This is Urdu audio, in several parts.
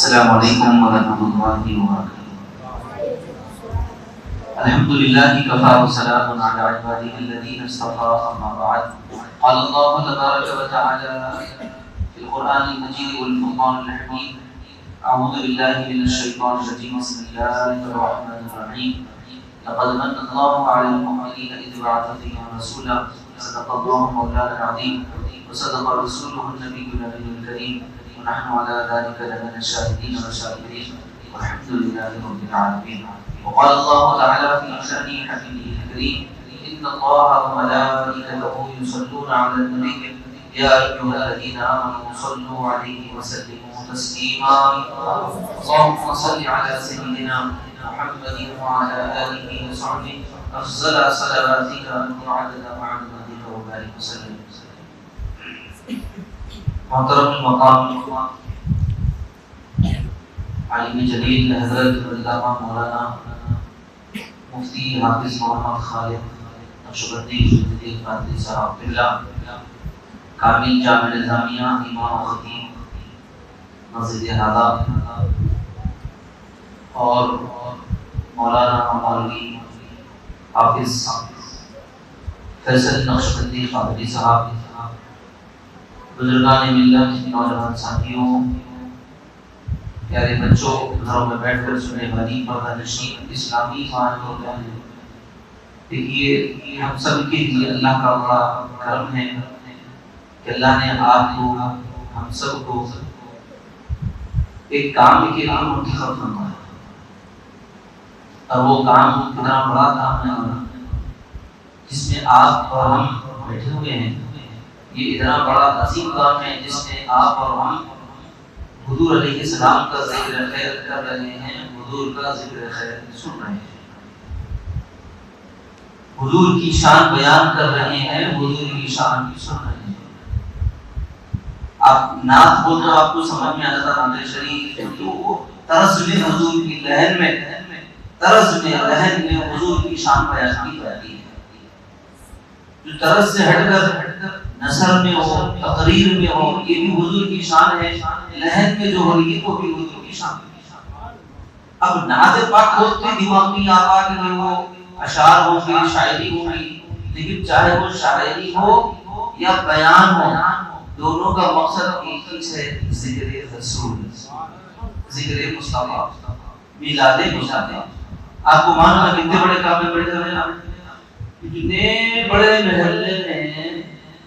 السلام علیکم ورحمۃ اللہ وبرکاتہ۔ الحمد للہ کفا وسلام علی عبادہ الذین اصطفى، اما بعد، قال اللہ تبارک وتعالی فی القرآن المجید والفرقان الحمید، اعوذ باللہ من الشیطان الرجیم، بسم اللہ الرحمن الرحیم، لقد من اللہ علی المؤمنین اذ بعث فیہم رسولا، صدق اللہ مولانا العظیم وصدق رسولہ النبی النبی الکریم، ونحن على ذلك لمن الشاهدين والشاكرين والحمد لله رب العالمين۔ وقال الله تعالى في شأن حبيبه الكريم، إن الله وملائكته يصلون على النبي يا أيها الذين آمنوا صلوا عليه وسلموا تسليما، اللهم صل على سيدنا محمد وعلى آله وصحبه أفضل صلواتك وعدد معلوماتك وبارك وسلم۔ محترم المقام عالم جلیل حضرت علامہ مولانا مفتی حافظ محمد خالد نقشبندی جدید قادری صاحب قبلہ، کامل جامع نظامیہ امام و خطیب مسجد ہادہ، اور مولانا مولوی حافظ فیصل نقشبندی قادری صاحب، بزرگان ملت، نوجوان ساتھیوں، پیارے بچوں، گھروں میں بیٹھ کر سننے والی پردہ نشین اسلامی معنی اور بہنیں، دیکھیے ہم سب کے لیے اللہ کا بڑا کرم ہے کہ اللہ نے آپ کو، ہم سب کو ایک کام کے لیے منتخب فرمایا، اور وہ کام اتنا بڑا کام ہے جس میں آپ اور ہم بیٹھے ہوئے ہیں۔ یہ اتنا بڑا عظیم کام ہے جس میں آپ اور ہم حضور علیہ السلام کا ذکر خیر کر رہے ہیں، حضور کا ذکر خیر سن رہے ہیں، حضور کی شان بیان کر رہے ہیں، حضور کی شان سن رہے ہیں۔ آپ نعت ہو تو آپ کو سمجھ میں آتا ہے نعت شریف، تو طرز میں حضور کی لہن میں، طرز میں لہن میں حضور کی شان بیان کی جاتی ہے۔ جو طرز سے ہٹ کر نثر میں ہو، تقریر میں ہو، یہ بھی حضور کی شان ہے، لہن میں جو ہو رہی ہے وہ بھی حضور کی شان ہے۔ اب نعت پاک ہوتی دماغی آباد میں وہ اشعار ہوں گی، شاعری ہوگی، لیکن چاہے وہ شاعری ہو یا بیان ہو، دونوں کا مقصد ایک ہی ہے، ذکر رسول، ذکر مصطفیٰ، میلاد مصطفیٰ۔ آپ کو معلوم ہے کتنے بڑے کام میں بیٹھے ہوئے ہیں، کتنے بڑے محلے میں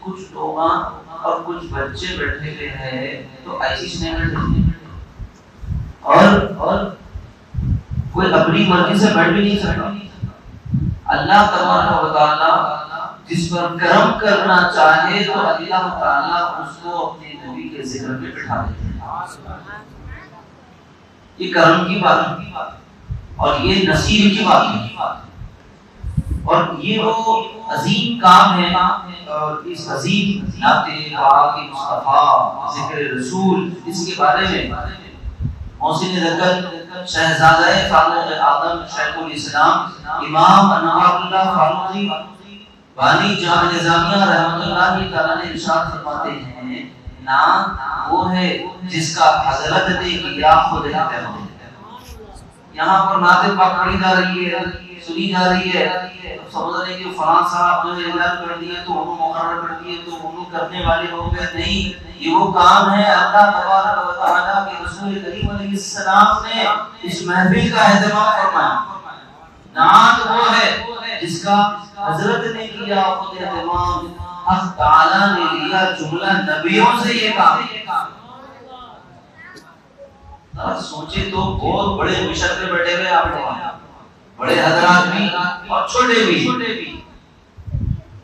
کچھ لوگ اور کچھ بچے بیٹھے ہوئے ہیں، تو ایسی نہیں بیٹھے، اور کوئی اپنی مرضی سے بیٹھ بھی نہیں سکتا۔ اللہ تبارک و تعالی جس پر کرم کرنا چاہے تو اللہ تعالی اس کو اپنے نبی کے ذکر میں بٹھا دیتے ہیں۔ یہ کرم کی بات ہے اور یہ نصیب کی بات ہے، اور یہ وہ عظیم کام ہے، اور اس عظیم نعت پاک مصطفیٰ ذکر رسول، اس کے بارے میں محسن زکر شہزادہ فاروق اعظم شیخ الاسلام امام انوار اللہ فاروقی بانی جامع نظامیہ رحمۃ اللہ تعالی نے ارشاد فرماتے ہیں، نعت وہ ہے جس کا حضرت نے کیا خود ہے۔ یہاں پر نعت پاک پڑھی جا رہی ہے، سنی جا رہی ہے، سمجھ رہے کہ فلاں صاحب نے اعلان کر دیا تو انہوں مقرر کر دیے تو انہوں کرنے والے ہو گئے، نہیں، یہ وہ کام ہے اللہ تبارک و تعالیٰ کے رسول کریم علیہ السلام نے اس محفل کا اہتمام فرمایا۔ نعت وہ ہے جس کا حضرت نے کیا خود اہتمام، حق تعالیٰ نے لیا جملہ نبیوں سے یہ کام۔ سوچے تو بہت بڑے مشن پہ بیٹھے ہوئے آپ وہاں، بڑے حضرات بھی اور چھوٹے بھی،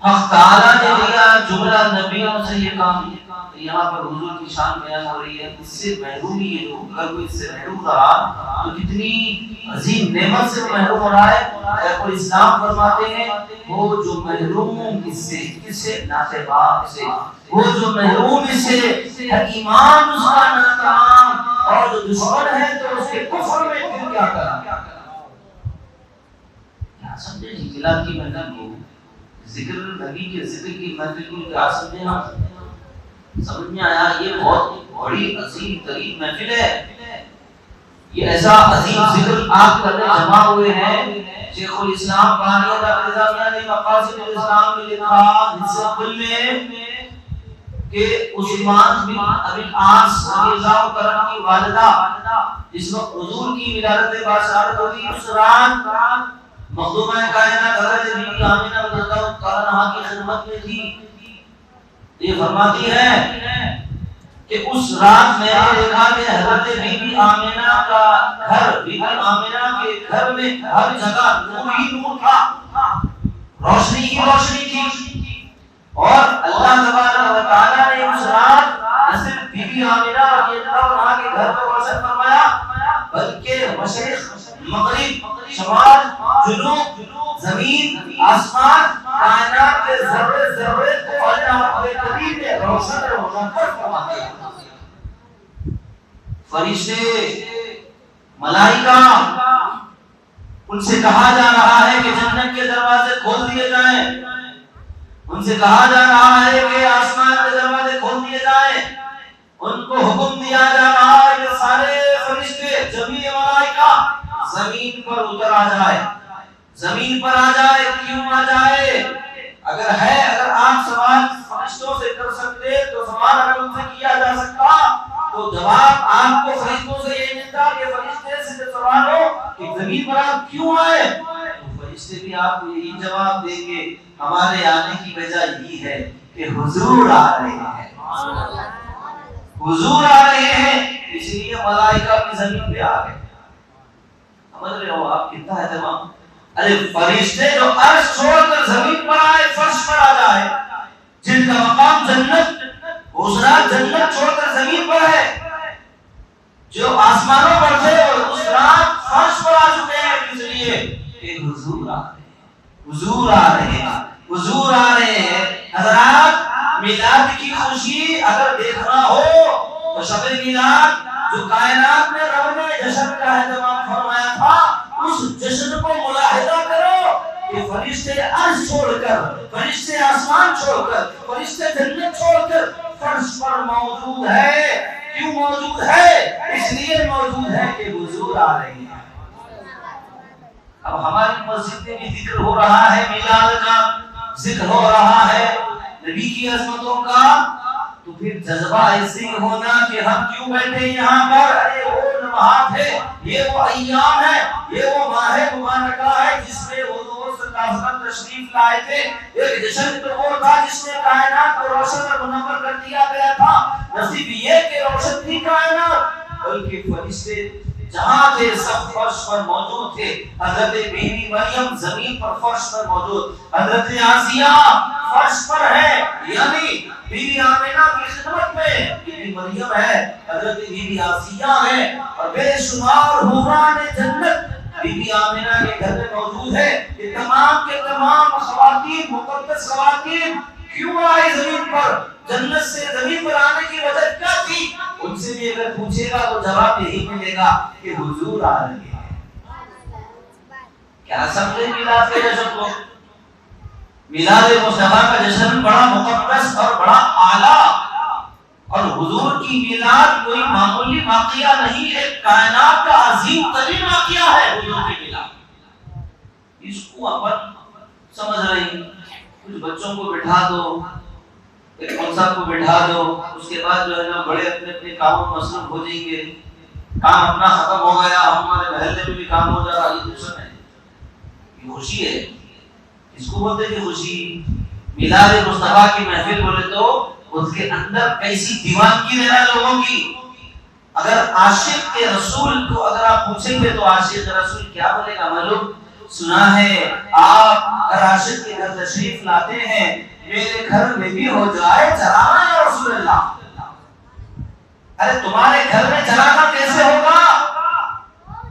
حق تعالیٰ نے دیا جملہ نبیوں سے یہ کام۔ یہاں پر حضور کی شان بیان ہو رہی ہے، اس سے محرومی یہ لوگ، اگر کوئی اس سے محروم رہا تو کتنی عظیم نعمت سے محروم ہو رہا ہے۔ اور اسلام فرماتے ہیں وہ جو محروم کس سے نعت پاک سے، وہ جو محروم اس سے ایمان اس کا ناکام، اور جو دشمن ہے تو اس کے کفر میں پھر کیا کرا۔ سمجھے میلاد کی محفل کو، ذکر نبی کے ذکر کی محفل کو کیا سمجھے ہم؟ سمجھ میں آیا یہ بہت بڑی عظیم ترین محفل ہے، یہ ایسا عظیم ذکر آپ کرنے جمع ہوئے ہیں. شیخ الاسلام بانی نظامیہ نے مقاصد الاسلام میں لکھا حصہ کل میں کہ عثمان بن ابی العاص رضی اللہ عنہ کی والدہ جس وقت حضور کی ولادت باشارت ہوئی اس رات مخدومہ کائنات حضرت بی بی آمنہ رضی اللہ عنہا کی خدمت میں تھی. یہ فرماتی ہے کہ اس رات میں نے دیکھا کہ حضرت بی بی آمنہ کا گھر، بی بی آمنہ کے گھر میں ہر جگہ نور ہی نور تھا، روشنی ہی روشنی تھی. اور اللہ تبارک و تعالی نے اس رات نہ صرف بی بی آمنہ رضی اللہ عنہا کے گھر کو روشن فرمایا بلکہ مشرق، مغرب، شمال، جنوب، زمین، آسمان، کائنات کے ذرے ذرے کو اللہ اپنے قریب میں روشن اور منور فرما دیا. فرشتے، ملائکہ، ان سے کہا جا رہا ہے کہ جنت کے دروازے کھول دیے جائیں، ان سے کہا جا رہا ہے کہ آسمان کے دروازے کھول دیے جائیں. ان کو حکم دیا جا رہا ہے کہ سارے فرشتے، جمیع ملائکہ زمین پر اتر آ جائے، زمین پر آ جائے. کیوں آ جائے؟ اگر آپ سوال فرشتوں سے کر سکتے تو سوال اگر ان سے کیا جا سکتا تو جواب آپ کو فرشتوں سے یہ ملتا کہ فرشتے سے سوال ہو کہ زمین پر آپ کیوں آئے، تو فرشتے بھی آپ کو یہی جواب دیں گے ہمارے آنے کی وجہ یہی ہے کہ حضور آ رہے ہیں، حضور آ رہے ہیں، اس لیے ملائکہ بھی زمین پہ آ گئے. سمجھ رہے ہو آپ کتنا اہتمام؟ ارے فرشتے جو عرش چھوڑ کر زمین پر آئے، فرش پر آ جائے، جن کا مقام جنت، اس رات جنت چھوڑ کر زمین پر ہے، جو آسمانوں پر تھے اور اس رات فرش پر آ چکے ہیں، اس لیے کہ حضور آ رہے ہیں، حضور آ رہے ہیں، حضور آ رہے ہیں. حضرات میلاد کی خوشی اگر دیکھنا ہو تو شب میلاد جو کائنات میں رب نے جشن کا اہتمام فرمایا تھا، اس جشن کو ملاحظہ کرو کہ فرشتے عرش چھوڑ کر، فرشتے آسمان چھوڑ کر، فرشتے جنت چھوڑ کر فرش پر موجود ہے. کیوں موجود ہے؟ اس لیے موجود ہے کہ حضور آ رہے ہیں. اب ہماری مسجد میں بھی ذکر ہو رہا ہے، میلاد کا ذکر ہو رہا ہے، نبی کی عظمتوں کا، تو پھر جذبہ ایسے ہونا کہ ہم کیوں بیٹھے یہاں پر؟ ارے وہ لمحات ہے، یہ وہ ایام ہے، یہ وہ ماہ مبارکہ ہے جس میں حضور صلی اللہ علیہ وسلم تشریف لائے تھے. ایک جشن تو وہ تھا جس میں کائنات کو روشن اور منور کر دیا گیا تھا. نصیب یہ کہ روشن تھی کائنات، بلکہ فرشتے جہاں تھے سب فرش پر موجود تھے. حضرت بی بی مریم زمین پر فرش پر موجود، حضرت آسیہ فرش پر ہے، یعنی بی بی آمنہ کی خدمت میں بی بی مریم ہے، حضرت بی بی آسیہ ہے، اور بے شمار حوران جنت بی بی آمنہ کے گھر میں موجود ہے. یہ تمام کے تمام خواتین، مقدس خواتین کیوں آئی زمین پر؟ جنت سے زمین پر آنے کی وجہ کیا تھی؟ ان سے بھی اگر پوچھے گا تو جواب یہی ملے گا کہ حضور آ رہے ہیں. کیا سمجھے میلاد کے جشن کو؟ میلاد مصطفیٰ کا جشن بڑا مقدس اور بڑا اعلیٰ، اور حضور کی میلاد کوئی معمولی واقعہ نہیں، ایک کائنات کا عظیم ترین واقعہ ہے حضور کی میلاد. اس کو اپن سمجھ رہے ہیں. کچھ بچوں کو بٹھا دو، ایک صاحب کو بٹھا دو، اس کے بعد جو ہے نا بڑے اپنے اپنے کاموں میں مصروف ہو جائیں گے، کام اپنا ختم ہو گیا، ہمارے محلے میں بھی کام ہو جا رہا. یہ جشن ہے، یہ خوشی ہے. اس کو بولتے ہیں خوشی. میلاد مصطفیٰ کی محفل بولے تو اس کے اندر کیسی دیوانگی رہنا لوگوں کی. اگر عاشق کے رسول کو اگر آپ پوچھیں گے تو عاشق رسول کیا بولے گا معلوم؟ سنا ہے آپ اگر عاشق کے گھر تشریف لاتے ہیں، میرے گھر میں بھی ہو جائے چراغاں یا رسول اللہ. ارے تمہارے گھر میں چراغاں کیسے ہوگا؟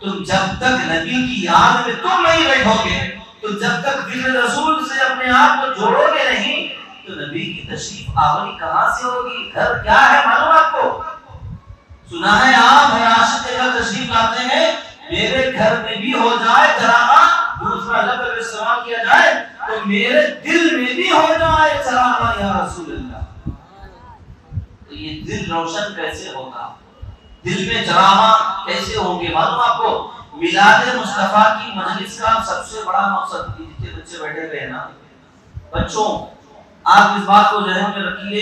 تم جب تک نبی کی یاد میں تم نہیں بیٹھو گے، تو جب تک دل رسول سے اپنے آپ کو جوڑو گے نہیں، تو نبی کی تشریف آوری کہاں سے ہوگی؟ گھر کیا ہے معلوم آپ کو؟ سنا ہے آپ ہر عاشق کے گھر تشریف لاتے ہیں، میرے گھر میں بھی ہو جائے چراغاں. دوسرا لفظ استعمال کیا جائے تو میرے دل میں بھی ہو جائے چراغاں یا رسول اللہ. تو یہ دل روشن کیسے ہوگا؟ دل میں جراحاں کیسے ہوں گے؟ معلوم آپ کو میلاد مصطفیٰ کی مجلس کا سب سے بڑا مقصد، جتنے بچے بیٹھے ہوئے ہیں نا، بچوں آپ اس بات کو ذہن میں رکھیے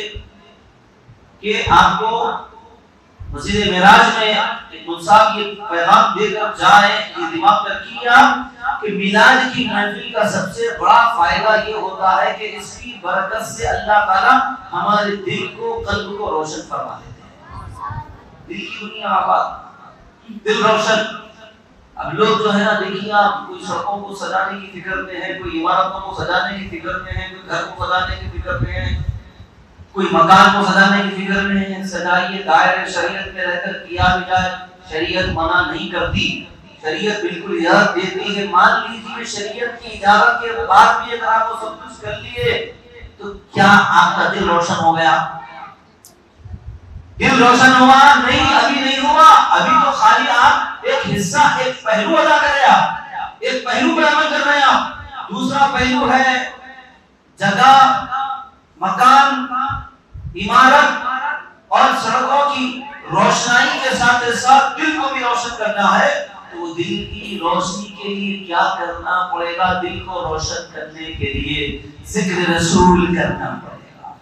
کہ آپ کو مسجد معراج میں ایک صاحب یہ پیغام دے کر جائیں، یہ دماغ میں رکھیے آپ کہ میلاد کی محفل کا سب سے بڑا فائدہ یہ ہوتا ہے کہ اس کی برکت سے اللہ تعالیٰ ہمارے دل کو، قلب کو روشن فرما دیتے ہیں۔ دل کی دنیا آباد، دل روشن۔ اب لوگ جو ہے نا دیکھیے آپ، کوئی سڑکوں کو سجانے کی فکر میں ہے، کوئی عمارتوں کو سجانے کی فکر میں ہے، کوئی گھر کو سجانے کی فکر میں ہے، کوئی مکان کو سجانے کی فکر میں ہے۔ سجائیے، دائرے شریعت میں رہ کر کیا بھی جائے، شریعت منع نہیں کرتی، شریعت بالکل اجازت دیتی ہے۔ مان لیجیے شریعت کی اجازت کے بعد بھی اگر آپ کو سب کچھ کر لیے تو کیا آپ کا دل روشن ہو گیا؟ دل روشن ہوا؟ نہیں، ابھی نہیں ہوا۔ ابھی تو خالی آپ ایک حصہ، ایک پہلو ادا کر رہے ہیں، ایک پہلو پر عمل کر رہے ہیں۔ دوسرا پہلو ہے جگہ، مکان، عمارت اور سڑکوں کی روشنائی کے ساتھ ساتھ دل کو بھی روشن کرنا ہے۔ تو دل کی روشنی کے لیے کیا کرنا پڑے گا؟ دل کو روشن کرنے کے لیے ذکر رسول کرنا پڑے گا،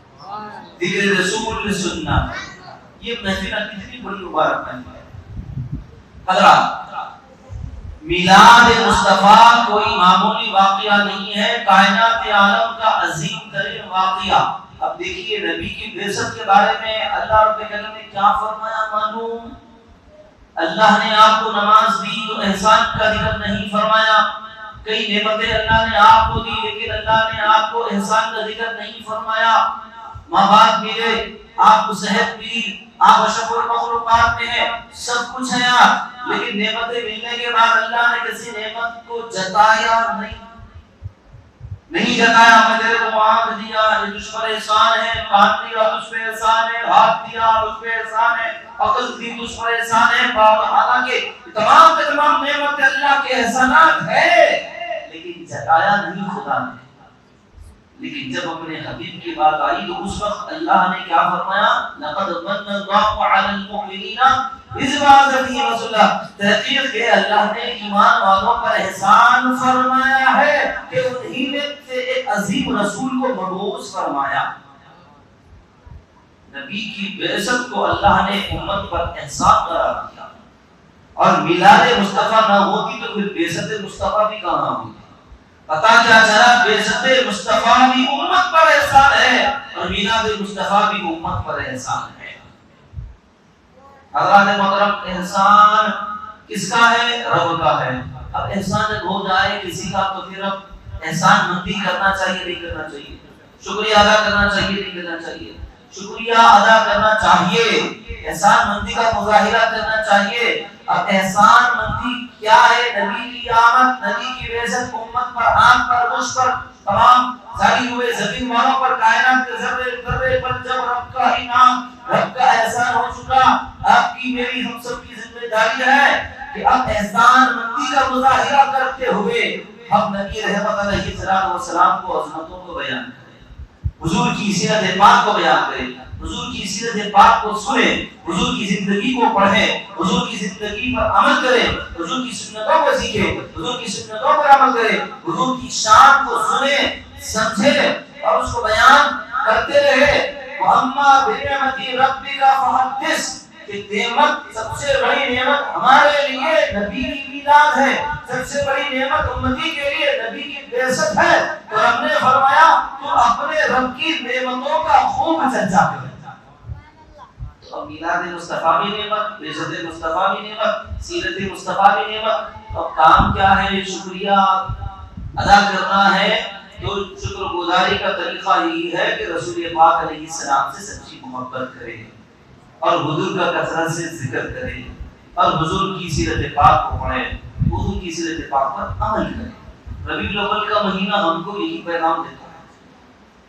ذکر رسول سننا پڑے گا۔ یہ محفل کتنی بڑی مبارک محفل ہے حضرات۔ میلاد مصطفیٰ کوئی معمولی واقعہ نہیں ہے، کائنات عالم کا عظیم ترین واقعہ۔ اب دیکھیے نبی کی بعثت کے بارے میں اللہ رب العالمین نے کیا فرمایا معلوم؟ اللہ نے آپ کو نماز دی تو احسان کا ذکر نہیں فرمایا، کئی نعمتیں اللہ نے آپ کو دی لیکن اللہ نے آپ کو احسان کا ذکر نہیں فرمایا۔ ماں باپ ملے، آپ کو صحت ملی، آپ اشرف المخلوقات میں ہیں، سب کچھ ہے آپ، لیکن نعمتیں ملنے کے بعد اللہ نے کسی نعمت کو جتایا نہیں جتایا۔ میں تیرے کو معاف دیا، یہ تجھ پر احسان ہے، کان دیا تجھ پہ احسان ہے، ہاتھ دیا تجھ پہ احسان ہے، عقل دی تجھ پر احسان ہے۔ حالانکہ تمام کے تمام نعمتیں اللہ کے احسانات ہیں، لیکن جتایا نہیں خدا نے۔ لیکن جب اپنے حبیب کی بات آئی تو اس وقت اللہ نے کیا فرمایا؟ لقد من اللہ علی المؤمنین اذ بعث فیہم رسولا۔ تحقیق کہ اللہ نے ایمان والوں پر احسان فرمایا ہے کہ انہی میں سے ایک عظیم رسول کو مبعوث فرمایا۔ نبی کی بعثت کو اللہ نے امت پر احسان قرار دیا، اور میلاد مصطفیٰ نہ ہوتی تو پھر بعثت مصطفیٰ بھی کہاں ہوتی؟ پتا کیا چلا؟ بعثت مصطفیٰ بھی امت پر احسان ہے اور میلاد مصطفیٰ بھی امت پر احسان ہے۔ حضرات محترم، احسان کس کا ہے؟ رب کا ہے۔ اب احسان جب ہو جائے کسی کا تو پھر اب احسان مندی کرنا چاہیے نہیں کرنا چاہیے؟ شکریہ ادا کرنا چاہیے نہیں کرنا چاہیے؟ شکریہ ادا کرنا چاہیے، احسان مندی کا مظاہرہ کرنا چاہیے۔ اب احسان مندی کیا ہے؟ نبی کی آمد، نبی کی بعثت، امت پر، آن پر، مجھ پر، تمام ساری ہوئے زمین والوں پر، کائنات کے ذرے ذرے پر جب رب کا انعام، رب کا احسان ہو چکا، آپ کی میری ہم سب کی ذمہ داری ہے کہ اب احسان مندی کا مظاہرہ کرتے ہوئے ہم نبی رحمت علیہ السلام کو، عظمتوں کو بیان کریں، حضور کی سیرت پاک کو بیان کریں، حضور کی سیرت پاک کو سنیں، حضور کی زندگی کو پڑھیں، حضور کی زندگی پر عمل کریں، حضور کی سنتوں کو سیکھیں، حضور کی سنتوں پر عمل کریں، حضور کی شان کو سنیں، سمجھیں اور اس کو بیان کرتے رہے۔ وَأَمَّا بِنِعْمَةِ رَبِّكَ فَحَدِّثْ، کہ نعمت، سب سے بڑی نعمت ہمارے لیے نبی کی میلاد ہے، سب سے بڑی نعمت امتی کے لیے نبی کی بعثت ہے۔ تو رب نے فرمایا تو اپنے رب کی نعمتوں کا خوب چرچا کرے۔ تو میلاد مصطفیٰ بھی نعمت، بعثت مصطفیٰ بھی نعمت، سیرت مصطفیٰ بھی نعمت۔ اب کام کیا ہے؟ شکریہ ادا کرنا ہے۔ تو شکر گزاری کا طریقہ یہی ہے کہ رسول پاک علیہ السلام سے سچی محبت کرے اور حضور کا کثرت سے ذکر کرے اور حضور کی سیرت پاک کو پڑھے، حضور کی سیرت پاک پر عمل کرے۔ ربیع الاول کا مہینہ ہم کو یہی پیغام دیتا ہے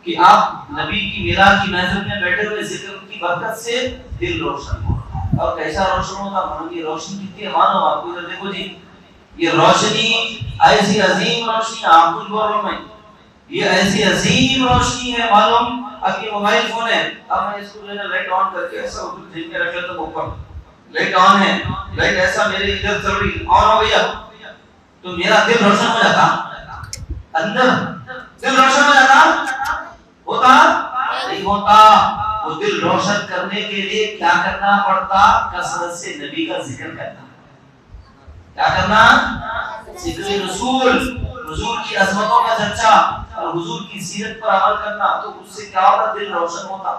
کہ آپ نبی کی میلاد کی محفل میں بیٹھے ہوئے ذکر کی برکت سے دل روشن ہو۔ اور کیسا روشن ہوگا؟ معلوم یہ روشنی کتنی ہے؟ مانو آپ کو دیکھو جی، یہ روشنی ایسی عظیم روشنی، آپ کچھ بول رہا ہوں میں، یہ ایسی عظیم روشنی ہے معلوم۔ اب یہ موبائل فون ہے، اب میں اس کو جو ہے لائٹ آن کر کے ایسا جیب میں رکھ لیتا ہوں اوپر، لائٹ آن ہے، لائٹ ایسا میرے ادھر چل رہی آن ہو گیا تو میرا دل روشن ہو جاتا، اندر دل روشن ہو جاتا، ہوتا نہیں ہوتا۔ وہ دل روشن کرنے کے لیے کیا کرنا پڑتا؟ کثرت سے نبی کا ذکر کرنا۔ کیا کرنا؟ ذکر رسول، حضور کی عظمتوں کا چرچا اور حضور کی سیرت پر عمل کرنا، تو اس سے کیا ہوتا؟ دل روشن ہوتا۔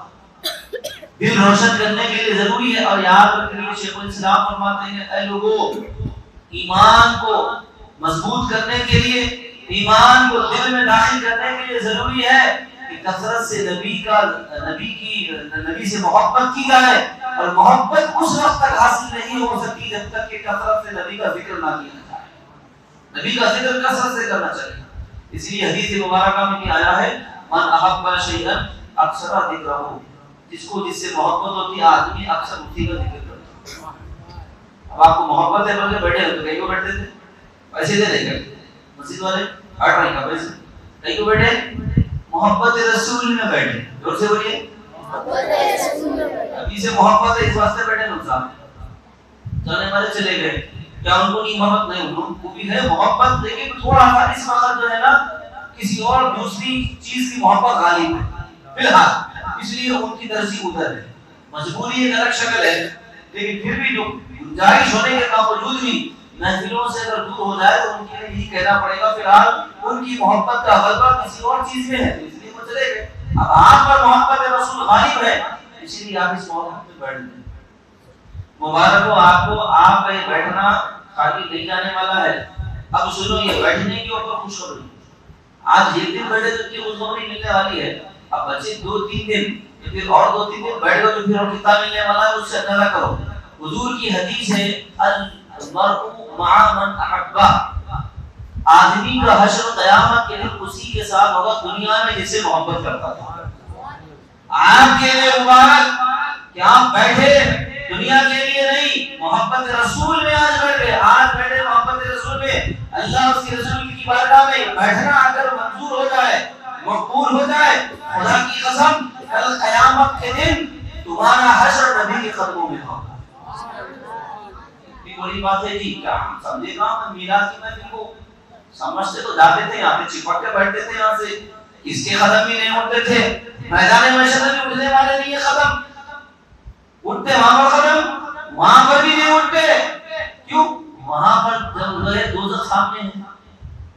دل روشن کرنے کے لیے ضروری ہے، اور یاد رکھیے شیخ الاسلام فرماتے ہیں اے لوگوں، ایمان کو مضبوط کرنے کے لیے، ایمان کو دل میں داخل کرنے کے لیے ضروری ہے کہ کثرت سے نبی سے محبت کی جائے، اور محبت اس وقت تک حاصل نہیں ہو سکتی جب تک کہ کثرت سے نبی کا ذکر نہ کیا جائے۔ نبی کا ذکر کثرت سے کرنا چاہیے۔ اس لیے حدیث مبارکہ میں آیا ہے من احب شیئا اکثر ذکرہ، جس سے محبت ہوتی ہے آدمی اکثر اسی کا ذکر کرتا ہے۔ اب آپ کو محبت ہے بلکہ بیٹھے ہو تو کہیں کو بیٹھتے تھے؟ پیسے دے دیں گے مسجد والے 8 رہے کا پیسے کہیں کو بیٹھے؟ محبت رسول میں بیٹھے، زور سے بولیے ابھی سے محبت ہے اس واسطے بیٹھے نقصان جانے والے چلے گئے، کیا ان کو نہیں محبت؟ نہیں، ان کو بھی ہے محبت، لیکن تھوڑا سا اس وقت جو ہے نا کسی اور دوسری چیز کی محبت غالب ہے فی الحال، اس لیے ان کی ترجیح ادھر ہے۔ مجبوری ایک الگ شکل ہے، لیکن پھر بھی جو گنجائش ہونے کے باوجود بھی محفلوں سے اگر دور ہو جائے تو ان کے لیے یہی کہنا پڑے گا فی الحال ان کی محبت کا غلبہ کسی اور چیز میں ہے، اس لیے وہ چلے گئے۔ اب آپ پر محبت رسول غالب ہے، اسی لیے آپ اس محبت میں بیٹھ گئے۔ مبارک ہو آپ کو، آپ کا یہ بیٹھنا خالی نہیں جانے والا ہے۔ اب سنو، یہ بیٹھنے کے اوپر خوشخبری، آج ایک دن بیٹھے تو اتنی خوشخبری ملنے والی ہے، اب بچے 2-3 دن پھر اور 2-3 دن بیٹھ گئے تو پھر اور کتنا ملنے والا ہے، اس سے اندازہ کرو۔ حضور کی حدیث ہے المرء مع من احبہ، آدمی کا حشر و قیامت کے دن اسی کے ساتھ ہوگا دنیا میں جس سے محبت کرتا تھا۔ آپ کے لیے مبارک کہ آپ بیٹھے دنیا کے لیے نہیں، محبت رسول میں آج بیٹھے، آج بیٹھے محبت رسول میں، اللہ اس کے رسول کی بارگاہ میں بیٹھنا اگر منظور ہو جائے، مقبول ہو جائے، خدا کی قسم کل قیامت کے دن تمہارا حشر نبی کے قدموں میں ہوگا۔ اتنی بڑی بات ہے جی، کیا ہم سمجھے گا؟ ہم میراث کی محفل کو سمجھتے تو جاتے تھے، یہاں پہ چپک کے بیٹھتے تھے، یہاں سے اس کے قدم بھی نہیں اٹھتے تھے، میدان محشر میں اٹھنے والے نہیں یہ قدم اٹھتے، وہاں پر قدم وہاں پر بھی نہیں اٹھتے، کیوں؟ وہاں پر جب دوزخ سامنے ہے،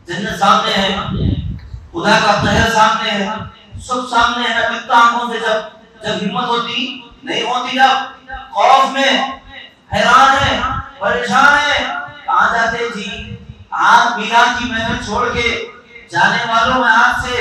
جنت سامنے ہے، خدا کا قہر سامنے ہے، سب سامنے ہے، بکتا آنکھوں سے جب ہمت ہوتی نہیں ہوتی، جب خوف میں حیران ہے، پریشان ہے، کہاں جاتے جی؟ آپ میلاد کی محفل چھوڑ کے جانے والوں میں آپ سے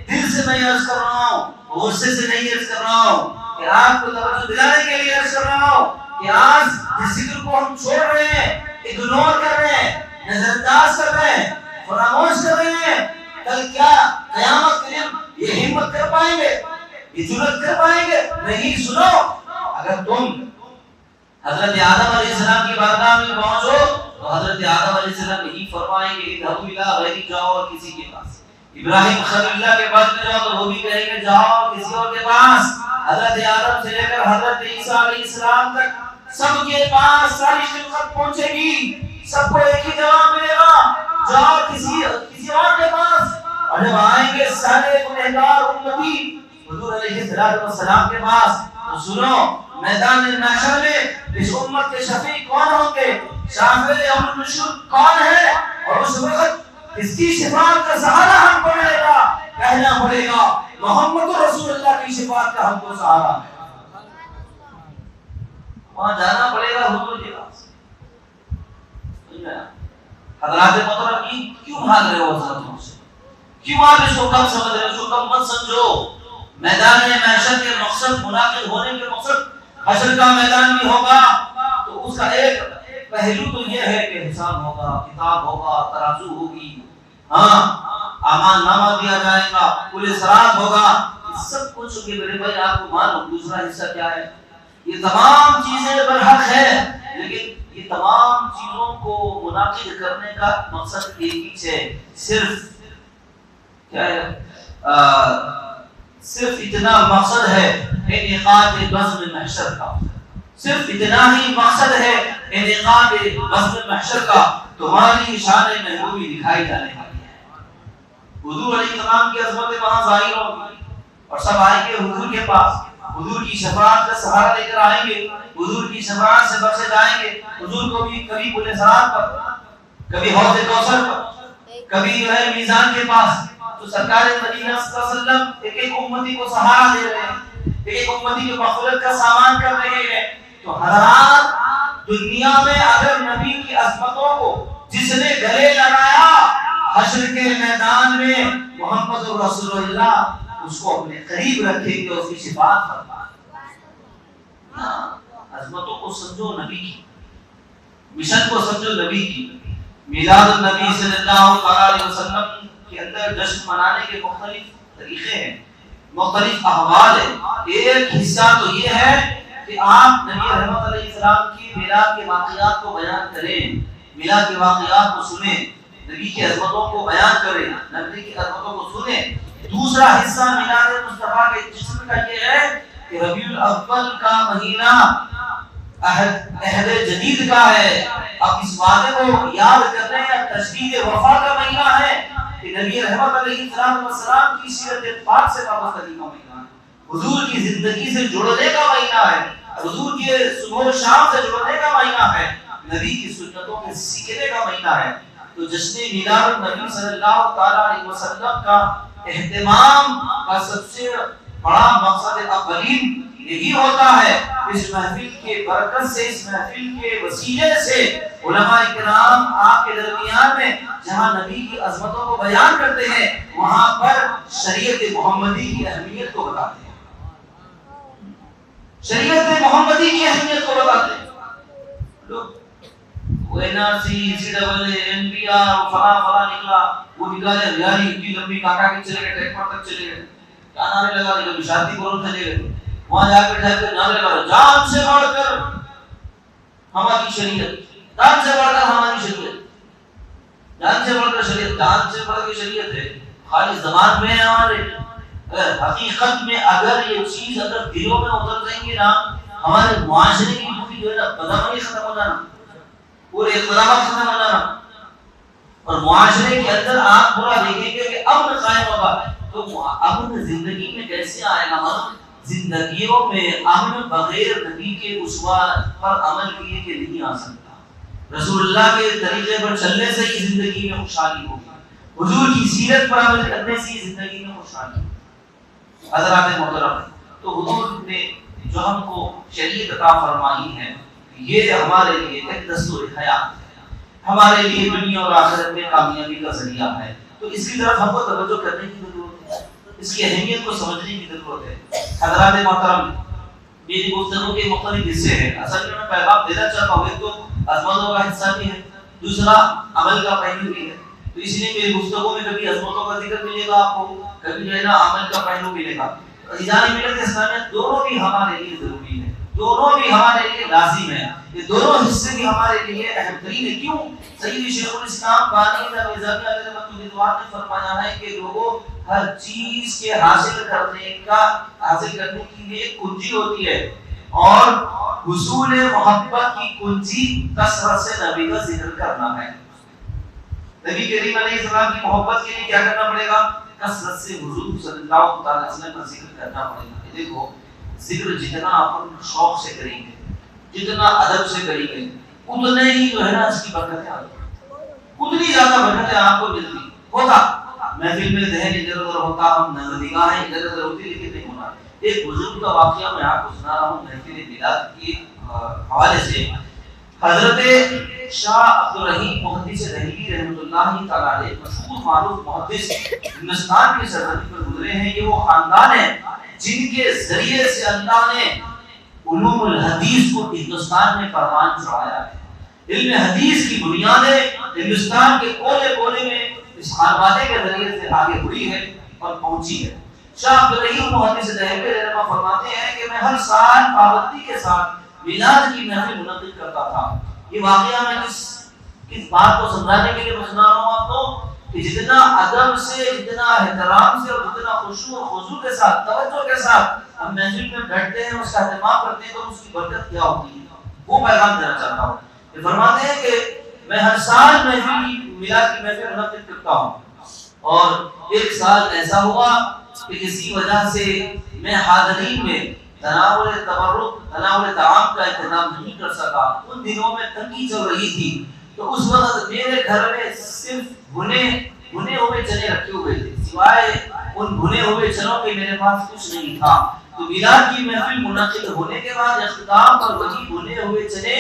دل سے میں عرض کر رہا ہوں، غصے سے نہیں عرض کر رہا ہوں، کہ آپ کو توجہ دلانے کے لیے عرض کر رہا ہوں کہ آج جس ذکر کو ہم چھوڑ رہے ہیں، اگنور کر رہے ہیں، نظر انداز کر رہے ہیں، فراموش کر رہے ہیں، کل کیا قیامت کے دن یہ ہمت کر پائیں گے، یہ جرأت کر پائیں گے؟ نہیں۔ سنو، اگر تم حضرت آدم علیہ السلام کی بارگاہ میں پہنچو تو حضرت آدم علیہ السلام یہی فرمائیں گے اذهبوا الى غیری، جاؤ اور کسی کے پاس۔ ابراہیم خلیل اللہ کے پاس میں جاؤ تو وہ بھی کہیں گے جاؤ اور کسی اور کے پاس۔ حضرت آدم سے لے کر حضرت عیسیٰ علیہ السلام تک سب کے پاس ساری خلقت پہنچے گی، سب کو ایک ہی جواب ملے گا، جاؤ کسی اور کے پاس۔ اور جب آئیں گے سارے گنہگار امتی حضور علیہ السلام کے پاس، تو سنو، میدان محشر میں اس امت کے شفیع کون ہوں گے، شافع یوم النشور کون ہے، اور اس وقت اس کی شفاعت کا سہارا ہم کو ملے گا، کہنا پڑے گا محمد رسول اللہ کی شفاعت کا ہم کو سہارا ہے۔ وہاں جانا پڑے گا حضور کے پاس۔ حضرات محترم، کیوں بھاگ رہے ہو حضرتوں سے؟ کیوں آپ اس کو کم سمجھ رہے ہو؟ اس کو کم مت سمجھو۔ میدان محشر کے مقصد، منعقد ہونے کے مقصد حشر کا میدان بھی ہوگا، تو اس کا ایک پہلو تو یہ ہے کہ حساب ہوگا، کتاب ہوگا، ترازو ہوگی، ہاں اعمال نامہ دیا جائے گا، کل صراط ہوگا، سب کچھ ہوگی۔ میرے بھائی آپ کو معلوم دوسرا حصہ کیا ہے؟ یہ تمام چیزیں برحق ہے، لیکن یہ تمام چیزوں کو منعقد کرنے کا مقصد ایک ہی ہے، صرف کیا ہے؟ صرف اتنا مقصد ہے انعقاد بزم محشر کا۔ صرف اتنا ہی مقصد ہے انعقاد مسجد محشر کا، تمہاری شان محبوبی دکھائی جانے والی ہے۔ حضور علیہ السلام کی عظمت وہاں ظاہر ہوگی اور سب آئیں گے حضور کے پاس، حضور کی شفاعت کا سہارا لے کر آئیں گے، حضور کی شفاعت سے بخشے جائیں گے۔ حضور کو بھی کبھی پل صراط پر، کبھی حوض کوثر پر، کبھی جو ہے میزان کے پاس، تو سرکار مدینہ صلی اللہ علیہ وسلم ایک ایک امتی کو سہارا دے رہے ہیں، ایک ایک امتی کو مغفرت کا سامان کر رہے ہیں۔ تو حضرات دنیا میں اگر نبی کی عظمتوں کو جس نے گلے لگایا، حشر کے میدان میں محمد رسول اللہ اس کو اپنے قریب رکھیں گے، اس کی شفاعت فرمائیں۔ عظمتوں کو سمجھو نبی کی، مشن کو سمجھو نبی کی۔ میلاد النبی صلی اللہ علیہ وسلم کے اندر جشن منانے کے مختلف طریقے ہیں، مختلف احوال ہیں۔ ایک حصہ تو یہ ہے کہ آپ نبی رحمت علیہ السلام کی میلاد کے واقعات کو بیان کریں، میلاد کے واقعات کو سنیں، نبی کی عظمتوں کو بیان کریں، نبی کی عظمتوں کو سنیں۔ دوسرا حصہ میلاد مصطفیٰ کے جشن کا یہ ہے کہ ربیع الاول کا مہینہ عہد جدید کا ہے، اب اس وعدے کو یاد کرنے یا تجدید وفا کا مہینہ ہے کہ نبی رحمت علیہ السلام کی سیرت پاک سے وابستگی کا مہینہ ہے، حضور کی زندگی سے جڑنے کا مہینہ ہے، حضور کے صبح و شام سے جڑنے کا مہینہ ہے، نبی کی سنتوں کے سیکھنے کا مہینہ ہے۔ تو جشن میلاد النبی صلی اللہ تعالی علیہ وسلم کا اہتمام کا سب سے بڑا مقصد اولین یہی ہوتا ہے۔ اس محفل کے برکت سے، اس محفل کے وسیلے سے علماء کرام آپ کے درمیان میں جہاں نبی کی عظمتوں کو بیان کرتے ہیں، وہاں پر شریعت محمدی کی اہمیت کو بتاتے ہیں، شریعت محمدی کی اہمیت کو بتاتے ہیں۔ لوگ وہ NRC CAA فلاں نکلا، وہ نکالے ریالی اتنی لمبی کاکا کے چلے گئے، ٹریک پر تک چلے گئے، کیا نعرے لگا رہے، شادی پوروں چلے گئے، وہاں جا کے ٹھہر کے نعرے لگا رہے، جان سے بڑھ کر ہماری شریعت، جان سے بڑھ کر ہماری شریعت، جان سے بڑھ کر شریعت، جان سے بڑھ کے شریعت ہے، خالی زبان میں ہے ہمارے، حقیقت میں اگر یہ چیز اگر دلوں میں اتر جائیں گے نا، ہمارے معاشرے کی پوری جو ہے نا بدامنی ختم ہو جانا، پورے اختلافات ختم ہو جانا، اور معاشرے کے اندر آپ پورا دیکھیں گے کہ امن قائم ہوگا۔ تو امن زندگی میں کیسے آئے گا؟ زندگیوں میں امن بغیر نبی کے اسوہ پر عمل کیے کہ نہیں آ سکتا۔ رسول اللہ کے طریقے پر چلنے سے ہی زندگی میں خوشحالی ہوگی، حضور کی سیرت پر عمل کرنے سے ہی زندگی میں خوشحالی ہوگی۔ حضرات محترم، تو حضور نے جو ہم کو شریعت عطا فرمائی ہے، یہ ہمارے لیے ایک دستور حیات ہے، ہمارے لیے دنیا اور آخرت میں کامیابی کا ذریعہ ہے۔ تو اس کی طرف ہم کو توجہ کرنے کی ضرورت ہے، اس کی اہمیت کو سمجھنے کی ضرورت ہے۔ حضرات محترم، میری گفتگو کے مختلف حصے ہیں، اصل میں پیغام دینا چاہتا ہوں، ایک تو عظمتوں کا حصہ بھی ہے، دوسرا عمل کا پہلو بھی ہے۔ تو اس لیے میری گفتگو میں کبھی عظمتوں کا ذکر ملے گا آپ کو، کبھی جو ہے نا عمل کا پہلو ملے گا۔ ایجاد ملت اسلامیہ دونوں بھی ہمارے لیے ضروری ہے، دونوں بھی ہمارے لیے لازم ہے، یہ دونوں حصے بھی ہمارے لیے اہم ترین ہے۔ کیوں؟ سید شیخ الاسلام بانی نظامی علیہ رحمۃ نے فرمایا ہے کہ لوگوں ہر چیز کے حاصل کرنے کی لیے ایک کنجی ہوتی ہے، اور حصول محبت کی کنجی کثرت سے نبی کا ذکر کرنا ہے۔ نبی کریم علیہ السلام کی محبت کے لیے کیا کرنا پڑے گا؟ کثرت سے حضور صلی اللہ علیہ وسلم کا ذکر کرنا پڑے گا۔ دیکھو، ذکر جتنا اپن شوق سے کریں گے، جتنا ادب سے کریں گے، اتنے ہی جو ہے نا اس کی برکتیں آتی ہیں، اتنی زیادہ برکتیں آپ کو ملتی ہوتا۔ محفل میں ذہن ادھر ادھر ہوتا، ہم نظر نگاہیں ادھر ادھر ہوتی، لیکن نہیں ہونا۔ ایک بزرگ کا واقعہ میں آپ کو سنا رہا ہوں محفل میلاد کے حوالے سے۔ حضرت شاہ عبدالرحیم محدث دہلوی رحمۃ اللہ تعالی علیہ، مشہور معروف محدث، ہندوستان کی سرزمین پر گزرے ہیں۔ یہ وہ خاندان ہے جن کے ذریعے سے اللہ نے علوم الحدیث کو ہندوستان میں پروان چڑھایا ہے۔ علم حدیث کی بنیادیں ہندوستان کے کونے کونے میں اس خانوادے کے ذریعے سے آگے بڑھی ہے اور پہنچی ہے۔ شاہ عبدالرحیم محدث دہلوی رحمہ فرماتے ہیں کہ میں ہر سال پابندی کے ساتھ میلاد کی محفل منعقد کرتا تھا۔ یہ واقعہ میں کس بات کو سمجھانے کے لیے سنا رہا ہوں آپ کو، کہ جتنا ادب سے، جتنا احترام سے اور جتنا خشوع و خضوع کے ساتھ، توجہ کے ساتھ ہم محفل میں بیٹھتے ہیں، اس کا اہتمام کرتے ہیں تو اس کی برکت کیا ہوتی ہے، وہ پیغام دینا چاہتا ہوں۔ یہ فرماتے ہیں کہ میں ہر سال محفل میلاد کی محفل منعقد کرتا ہوں، اور ایک سال ایسا ہوا کہ کسی وجہ سے میں حاضرین میں تناول تبرک، تناول طعام کا اہتمام نہیں کر سکا۔ ان دنوں میں تنگی چل رہی تھی، تو اس وقت میرے گھر میں صرف بھنے ہوئے چنے رکھے ہوئے تھے، سوائے ان بھنے ہوئے چنوں کے میرے پاس کچھ نہیں تھا۔ تو میلاد کی محفل منعقد ہونے کے بعد اختتام پر وہی بھنے ہوئے چنے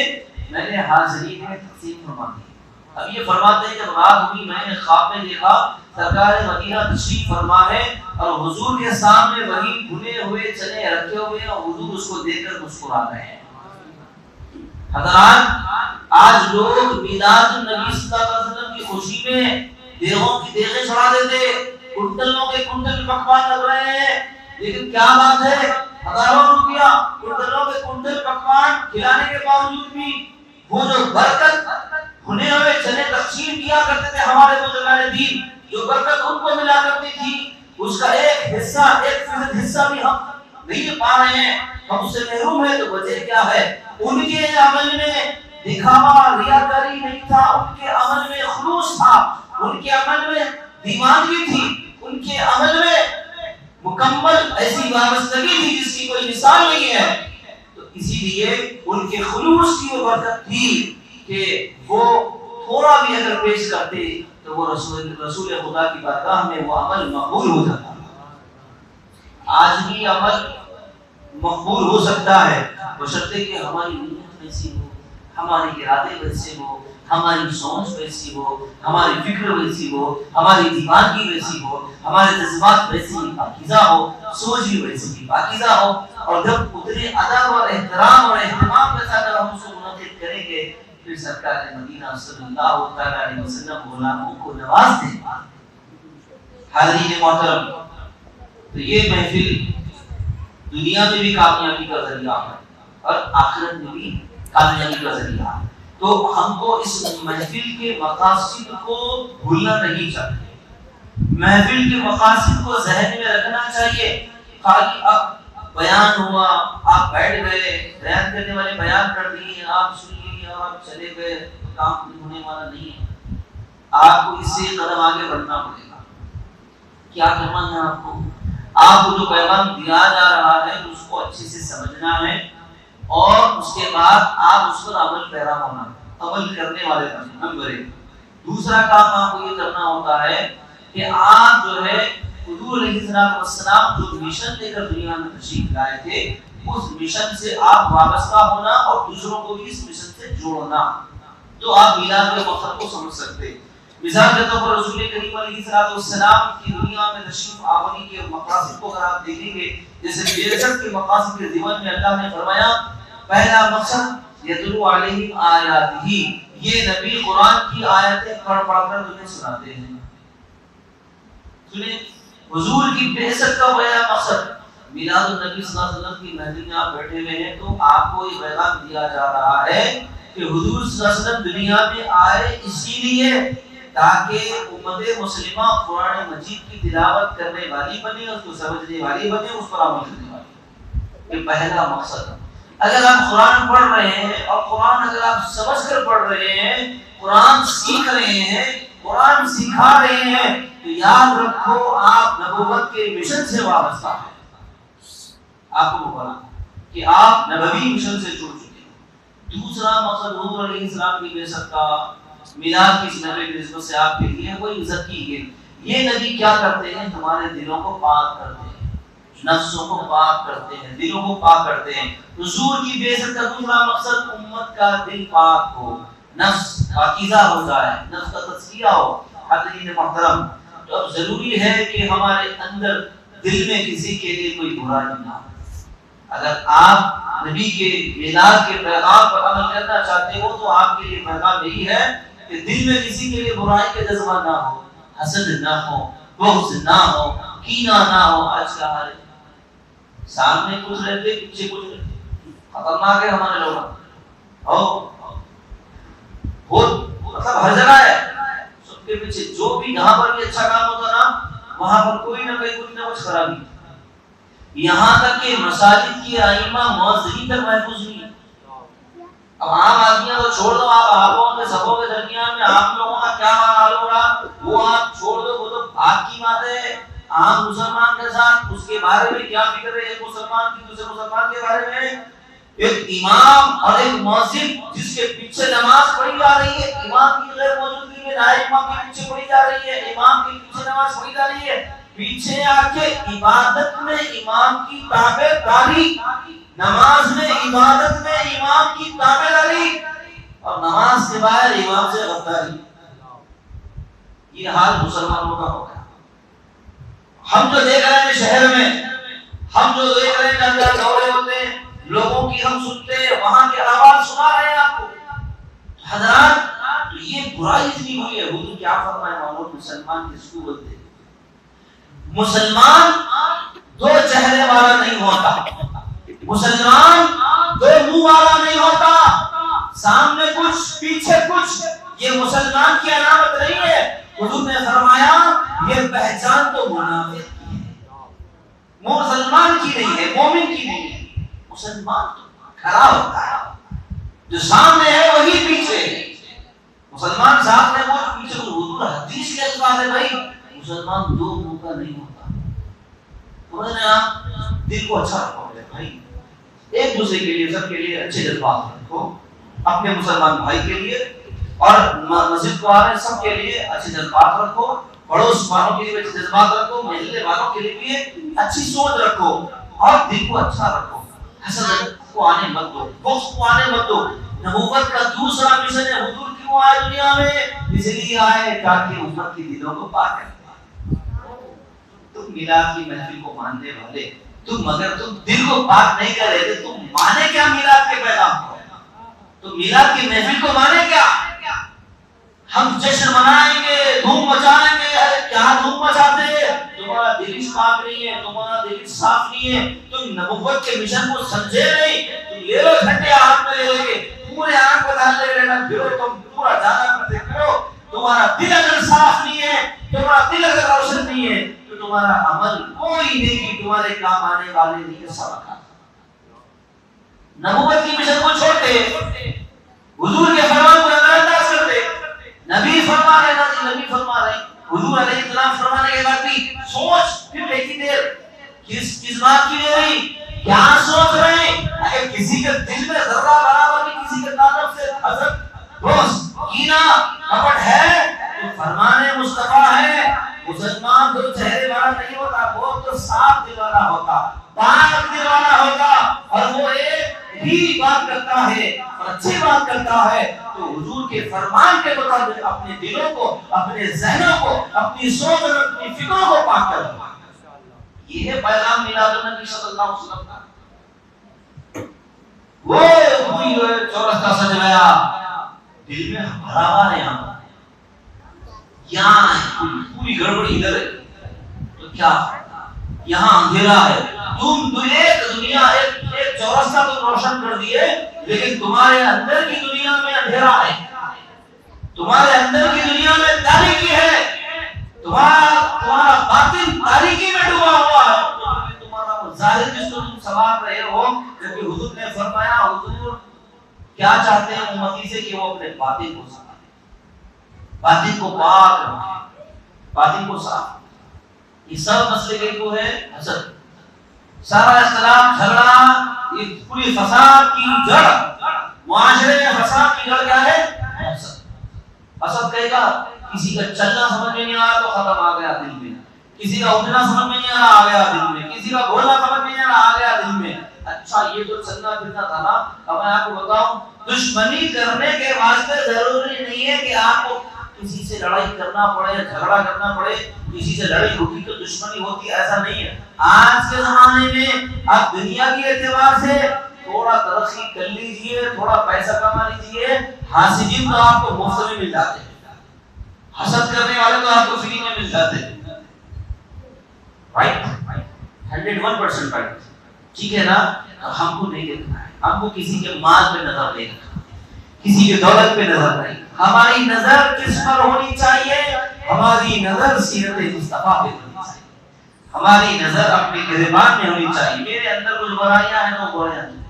میں نے حاضرین میں تقسیم فرما دیے۔ اب یہ فرماتے ہیں جب رات ہوئی میں نے خواب میں دیکھا سرکار مدینہ تشریف فرما ہے اور حضور کے سامنے وہی بھنے ہوئے چنے رکھے ہوئے ہیں، اور حضور اس کو دیکھ کر مسکرا رہے ہیں۔ حضرات، آج لوگ میلاد النبی صلی اللہ علیہ وسلم کی خوشی میں دیگوں کی دیگیں چڑھا دیتے، کنٹلوں کے کنٹل پکوان لگ رہے ہیں، لیکن کیا بات ہے، ہزاروں روپیہ کنٹلوں کے کنٹل پکوان کھلانے کے باوجود بھی وہ جو برکت بھنے ہوئے چنے تقسیم کیا کرتے تھے ہمارے بزرگان دین، جو برکت ان کو ملا کرتی تھی، اس کا ایک حصہ، 1% حصہ بھی ہم نہیں پا رہے ہیں، ہم اس سے محروم ہیں۔ تو وجہ کیا ہے؟ ان کے عمل میں دکھاوا، ریاکاری نہیں تھا، ان کے عمل میں خلوص تھا، ان کے عمل میں دیوانگی تھی، ان کے عمل میں مکمل ایسی وابستگی تھی جس کی کوئی مثال نہیں ہے۔ تو اسی لیے ان کے خلوص کی وہ برکت تھی کہ وہ تھوڑا بھی اگر پیش کرتے تو وہ رسول خدا کی بارگاہ میں وہ عمل مقبول ہو جاتا۔ آج بھی عمل مقبول ہو سکتا ہے بشرطے کہ ہماری نیت ویسی ہو، ہمارے ارادے ویسے ہو، ہماری سوچ ویسی ہو، ہماری فکر ویسی ہو، ہماری دیوانگی ویسی ہو، ہمارے جذبات ویسی پاکیزہ ہو، سوچ بھی ویسی پاکیزہ ہو۔ اور جب اتنے ادب اور احترام اور اہتمام کے ساتھ ہم اس کو منعقد کریں گے، پھر سرکار مدینہ صلی اللہ علیہ وسلم غلاموں کو نواز دیں۔ حاضرین محترم، تو یہ محفل دنیا میں بھی کامیابی کا ذریعہ ہے اور آخرت میں بھی کامیابی کا ذریعہ ہے۔ تو ہم کو اس محفل کے مقاصد کو بھولنا نہیں چاہیے، محفل کے مقاصد کو ذہن میں رکھنا چاہیے۔ خالی اب بیان ہوا، آپ بیٹھ گئے، بیان کرنے والے بیان کر دیے، آپ سن لیے اور آپ چلے گئے، کام ہونے والا نہیں ہے۔ آپ کو اس سے قدم آگے بڑھنا پڑے گا۔ کیا کرنا ہے آپ کو؟ آپ کو جو پیغام دیا جا رہا ہے اس کو اچھے سے سمجھنا ہے، اور اس کے بعد آپ اس پر عمل پیرا ہونا، عمل کرنے والے بننا۔ نمبر 1۔ دوسرا کام آپ کو یہ کرنا ہوتا ہے کہ آپ جو ہے حضور علیہ السلام جو مشن لے کر دنیا میں تشریف لائے تھے، اس مشن سے آپ وابستہ ہونا اور دوسروں کو بھی اس مشن سے جوڑنا، تو آپ میلاد کے مقصد کو سمجھ سکتے ہیں۔ مثال کے طور پر رسول کریم علیہ السلام کی دنیا میں تشریف آوری کے مقاصد کو اگر آپ دیکھیں گے، جیسے بعثت کے مقاصد کے ضمن میں اللہ نے فرمایا پہلا مقصد یتلو علیہم آیاتہ، یہ نبی قرآن کی آیتیں پڑھ کر تمہیں سناتے ہیں۔ سنیں، حضور کی بعثت کا پہلا مقصد میلاد النبی صلی اللہ علیہ وسلم کی محفل میں آپ بیٹھے ہوئے ہیں تو آپ کو یہ پیغام دیا جا رہا ہے کہ حضور صلی اللہ علیہ وسلم دنیا میں آئے اسی لیے تاکہ امت مسلمہ قرآن مجید کی تلاوت کرنے والی بنے، اس کو سمجھنے والی بنے، اس پر عمل کرنے والی۔ یہ پہلا مقصد ہے۔ اگر آپ قرآن پڑھ رہے ہیں اور قرآن اگر آپ سمجھ کر پڑھ رہے ہیں، قرآن سیکھ رہے ہیں، قرآن سکھا رہے ہیں، تو یاد رکھو آپ نبوت کے مشن سے وابستہ ہیں۔ آپ کو بولا کہ آپ نبوی مشن سے جڑ چکے ہیں۔ دوسرا مقصد حضور علیہ السلام کی بعثت کا، میلاد کی اس نبی کی نسبت سے آپ کے لیے کوئی عزت کی ہے۔ یہ نبی کیا کرتے ہیں؟ ہمارے دلوں کو پاک کرتے ہیں، نفسوں کو پاک کرتے ہیں، دلوں کو پاک کرتے ہیں۔ حضور کی بعثت کا دوسرا مقصد امت کا دل پاک ہو، نفس پاکیزہ ہو جائے، نفس کا تزکیہ ہو۔ حضرین محترم، تو اب ضروری ہے کہ ہمارے اندر دل میں کسی کے لیے کوئی برائی نہ ہو۔ اگر آپ نبی کے میلاد کے پیغام پر عمل کرنا چاہتے ہو تو آپ کے لیے پیغام یہی ہے کہ دل میں کسی کے لیے برائی کا جذبہ نہ ہو، حسد نہ ہو، بغض نہ ہو، کینہ نہ ہو۔ آج کا حال ہے، سامنے کچھ رہتے پیچھے کچھ رہتے، خطرناک ہے ہمارے لوگ، بہت مطلب ہر جگہ ہے، ان کے پیچھے جو بھی جہاں پر بھی اچھا کام ہوتا نا وہاں پر کوئی نہ کچھ خرابی. یہاں تک کہ مساجد کی ائمہ مؤذنین تک محفوظ نہیں. اب عام آدمیوں کو چھوڑ دو, آپ آپوں کے سبوں کے درمیان میں آپ لوگوں کا کیا حال ہوگا وہ آپ چھوڑ دو, وہ تو بات کی بات ہے. عام مسلمان کے ساتھ اس کے بارے میں کیا فکر ہے ایک مسلمان کی دوسرے مسلمان کے بارے میں. ایک امام اور ایک مؤذن جس کے پیچھے نماز پڑھی جا رہی ہے, امام کی غیر موجودگی میں نائب امام کے پیچھے پڑھی جا رہی ہے, امام کے پیچھے نماز پڑھی جا رہی ہے, پیچھے آ کے عبادت میں امام کی تابعداری, نماز میں عبادت میں امام کی تابعداری, اور نماز کے باہر امام سے غداری. یہ حال مسلمانوں کا ہوگا. ہم جو دیکھ رہے ہیں شہر میں, ہم جو دیکھ رہے ہیں جہاں دورے ہوتے ہیں لوگوں کی ہم سنتے ہیں, وہاں کی آواز سنا رہے ہیں آپ کو. حضرات یہ برائی اتنی ہوئی ہے. حضور کیا فرمایا معلوم, مسلمان کس کو بولتے ہیں؟ مسلمان دو چہرے والا نہیں ہوتا, مسلمان دو منہ والا نہیں ہوتا, سامنے کچھ پیچھے کچھ, یہ مسلمان کی علامت نہیں ہے. حضور نے فرمایا یہ پہچان تو منافق کی ہے, مسلمان کی نہیں ہے, مومن کی نہیں ہے. مسلمان تو کھڑا ہوتا ہے, جو سامنے ہے وہی پیچھے ہے. مسلمان سامنے وہ پیچھے. حضور حدیث کے الفاظ ہے بھائی مسلمان دو منہ کا نہیں ہوتا. سمجھنا آپ دل کو اچھا رکھو بھائی, ایک دوسرے کے لیے سب کے لیے اچھے جذبات رکھو, اپنے مسلمان بھائی کے لیے اور مسجد کو آنے سب کے لیے اچھے جذبات رکھو, پڑوس والوں کے لیے اچھے جذبات رکھو, محلے والوں کے لیے اچھی سوچ رکھو اور دل کو اچھا رکھو. حسد کو آنے مت دو, بغض کو آنے مت دو. نبوت کا دوسرا مشن ہے حضور کیوں آئے دنیا میں, اس لیے آئے تاکہ امت کے دلوں کو پاک کرے. تم میلاد کی محفل کو ماننے والے تم اگر تم دل کو پاک نہیں کر رہے تو تم مانے کیا میلاد کے پیغام کو, تو میلاد کی محفل کو مانے کیا؟ ہم جشن منائیں گے, دھوم مچائیں گے, ارے کیا دھوم مچاتے ہیں, تمہارا دل پاک نہیں ہے, تمہارا دل صاف نہیں ہے, تم نبوت کے مشن کو سمجھے نہیں. تم لے لو گھنٹے ہاتھ میں لے لے پورے آنکھ کو ڈال لے لینا, پھرو تم پورا جانا کرتے پھرو, تمہارا دل اگر صاف نہیں ہے, تمہارا دل اگر روشن نہیں ہے تو تمہارا عمل کوئی نہیں تمہارے کام آنے والے نہیں ہے. سبق نبوت کی مشن کو چھوڑتے, حضور کے فرمان کو نظر انداز کرتے. نبی فرما رہے نا, نبی فرما رہے, حضور علیہ السلام فرمانے کے بعد بھی سوچ پھر دیکھی دیر کس بات کی لے رہی, کیا سوچ رہے ہیں. اگر کسی کے دل میں ذرہ برابر بھی کسی کے تعلق سے حسد, بغض, کینہ, کپٹ ہے تو فرمان مصطفیٰ ہے مسلمان دو چہرے والا نہیں ہوتا, وہ تو صاف دل والا ہوتا, پاک دل والا ہوتا, اور وہ ایک بھی بات کرتا ہے اور اچھی بات کرتا ہے تو حضور کے فرمان کے مطابق اپنے دلوں کو, اپنے ذہنوں کو, اپنی سوچ اور اپنی فکروں کو پاک کرتا. یہ ہے پیغام میلاد النبی صلی اللہ علیہ وسلم کا. وہ پوری چورستہ سج گیا, دل میں بھرا ہوا ہے, یہاں پوری گڑبڑی ادھر ہے تو کیا, یہاں اندھیرا ہے. تم ایک دنیا ایک چورستہ تو روشن کر دیے, لیکن تمہارے اندر کی دنیا میں اندھیرا ہے, تمہارے اندر کی دنیا میں تاریکی ہے, تمہارا باطن تاریکی میں ڈوبا ہوا ہے. تمہارا ظاہر جس کو تم سوار رہے ہو, جبکہ حضور نے فرمایا حضور کیا چاہتے ہیں امتی سے کہ وہ اپنے باطن کو سنبھالے, باطن کو پاک رکھے, باطن کو صاف. یہ سب مسئلے کو ہے حسد. سارا اختلاف جھگڑا, یہ پوری فساد کی جڑ, معاشرے میں فساد کی جڑ کیا ہے؟ حسد. حسد کہے گا کسی کا چلنا سمجھ میں نہیں آیا تو ختم, آ گیا دل میں. کسی کا اٹھنا سمجھ میں نہیں آیا, آ گیا دل میں. کسی کا بولنا سمجھ میں نہیں آیا, آ گیا دل میں. اچھا یہ جو چلنا پھرنا تھا نا, اب میں آپ کو بتاؤں, دشمنی کرنے کے واسطے ضروری نہیں ہے کہ آپ کو کسی سے لڑائی کرنا پڑے, جھگڑا کرنا پڑے. کسی سے لڑائی ہوتی تو دشمنی ہوتی, ایسا نہیں ہے. آج کے زمانے میں آپ دنیا کے اعتبار سے تھوڑا ترقی کر لیجئے, تھوڑا پیسہ کما لیجئے, حاسدین تو آپ کو مفت میں مل جاتے ہیں, حسد کرنے والے تو آپ کو فری میں مل جاتے ہیں. رائٹ, 101% رائٹ, ٹھیک ہے نا. ہم کو نہیں دیکھنا ہے, ہم کو کسی کے مال پہ نظر نہیں رکھنا, کسی کے دولت پہ نظر نہیں. ہماری نظر کس پر ہونی چاہیے؟ ہماری نظر سیرت مصطفیٰ پہ ہونی چاہیے، ہماری نظر اپنی گریبان میں ہونی چاہیے۔ میرے اندر کچھ برائیاں ہیں تو برائیاں نہیں،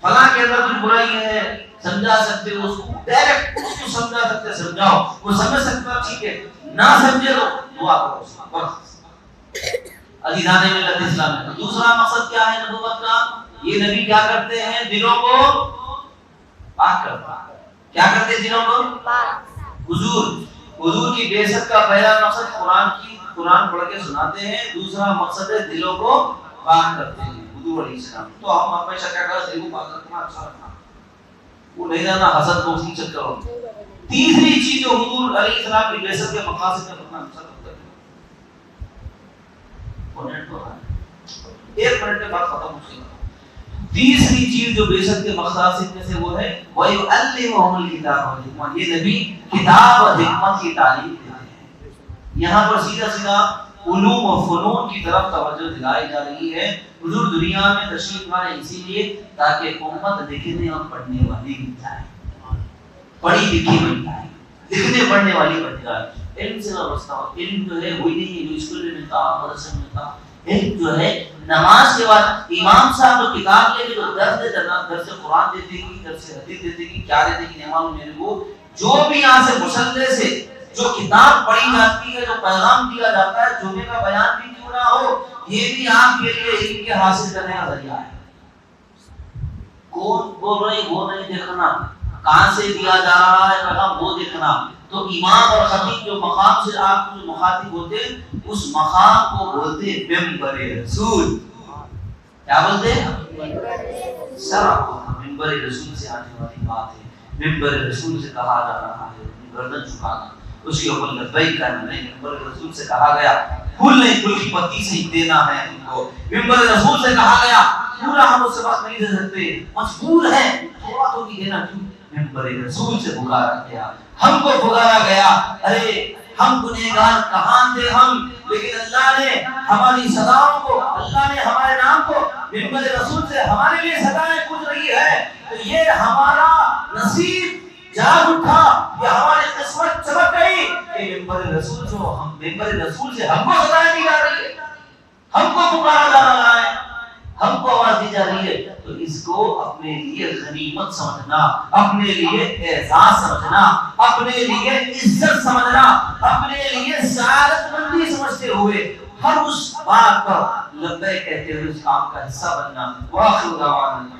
فلاں کے اندر کچھ برائی ہے، سمجھا سکتے ہو اس کو، ڈائریکٹ اس کو سمجھا سکتے سمجھاؤ، وہ سمجھ سکتا ٹھیک ہے، نہ سمجھے تو دعا کرو اس کو بس۔ عزیزان ملت اسلام ہے۔ دوسرا مقصد کیا ہے نبوت کا؟ یہ نبی کیا کرتے ہیں؟ دلوں کو پاک کرتے ہیں۔ کیا کرتے ہیں؟ دلوں کو حضور کی بعثت کا پہلا مقصد قرآن پڑھ کے سناتے ہیں، دوسرا مقصد ہے دلوں کو پاک کرتے ہیں حضور علیہ السلام۔ تو ہم ہمیشہ کیا کرتے ہیں؟ دل کو پاک کرنا، اچھا رکھنا، وہ نہیں جانا حسد کو اسی چکر ہو۔ تیسری چیز جو حضور علیہ السلام کی بعثت کے مقاصد میں اپنا مقصد ہوتا ہے، ایک منٹ میں بات ختم ہو جائے گا۔ تیسری چیز جو بعثت کے مقاصد میں سے وہ ہے وَيُعَلِّمُهُمُ الْكِتَابَ وَالْحِکْمَةَ، یہ نبی کتاب اور حکمت کی تعلیم دیتے ہیں۔ یہاں پر سیدھا علوم و فنون کی طرف توجہ دلائی جا رہی ہے۔ حضور دنیا میں تشریف لائے اسی لیے تاکہ امت لکھنے اور پڑھنے والی بن جائے، پڑھی لکھی بن جائے، لکھنے پڑھنے والی بن جائے۔ علم سے وابستہ ہو، علم جو ہے وہی نہیں ہے جو اسکول میں ملتا، مدرسے میں ملتا۔ علم جو ہے نماز کے بعد امام صاحب جو کتاب لے کے جو درس دیتا، درس قرآن دیتے گی، درس حدیث دیتے گی، کیا دیتے گی امام میرے کو، جو بھی یہاں سے مسلح سے جو کتاب پڑھی جاتی ہے، جو پیغام دیا جاتا ہے، جمعے کا بیان بھی کیوں نہ ہو، یہ بھی آپ کے لیے علم کے حاصل کرنے کا ذریعہ ہے۔ کون بول رہے وہ نہیں دیکھنا، کہاں سے دیا جا رہا ہے پیغام وہ دیکھنا۔ تو امام اور خطیب جو مقام سے آپ جو مخاطب ہوتے اس مقام کو بولتے ممبر رسول۔ کیا بولتے؟ سر آپ کو ممبر رسول سے آنے والی بات ہے۔ ممبر رسول سے کہا جا رہا ہے گردن جھکانا، اس کے اوپر لبیک کہنا نہیں۔ ممبر رسول سے کہا گیا پھول نہیں، پھول کی پتی سے ہی دینا ہے ان کو۔ ممبر رسول سے کہا گیا پورا ہم اس وقت نہیں دے سکتے، مجبور ہے تھوڑا تو بھی دینا کیوں؟ ممبر رسول سے پکارا گیا، ہم کو پکارا گیا۔ ارے ہم گنہگار کہاں تھے ہم، لیکن اللہ نے ہماری صداؤں کو، اللہ نے ہمارے نام کو ممبر رسول سے ہمارے لیے صدائیں گونج رہی ہے۔ تو یہ ہمارا نصیب جاگ اٹھا، یہ ہماری قسمت چمک گئی کہ ممبر رسول جو ہم ممبر رسول سے ہم کو صدائیں دی جا رہی ہے، ہم کو پکارا جا رہا ہے، ہم کو آواز دی جا رہی ہے۔ تو اس کو اپنے لیے غنیمت سمجھنا، اپنے لیے اعزاز سمجھنا، اپنے لیے عزت سمجھنا، اپنے لیے سعادت مندی سمجھتے ہوئے ہر اس بات پر لبیک کہتے ہوئے اس کام کا حصہ بننا۔ وآخر دعوانا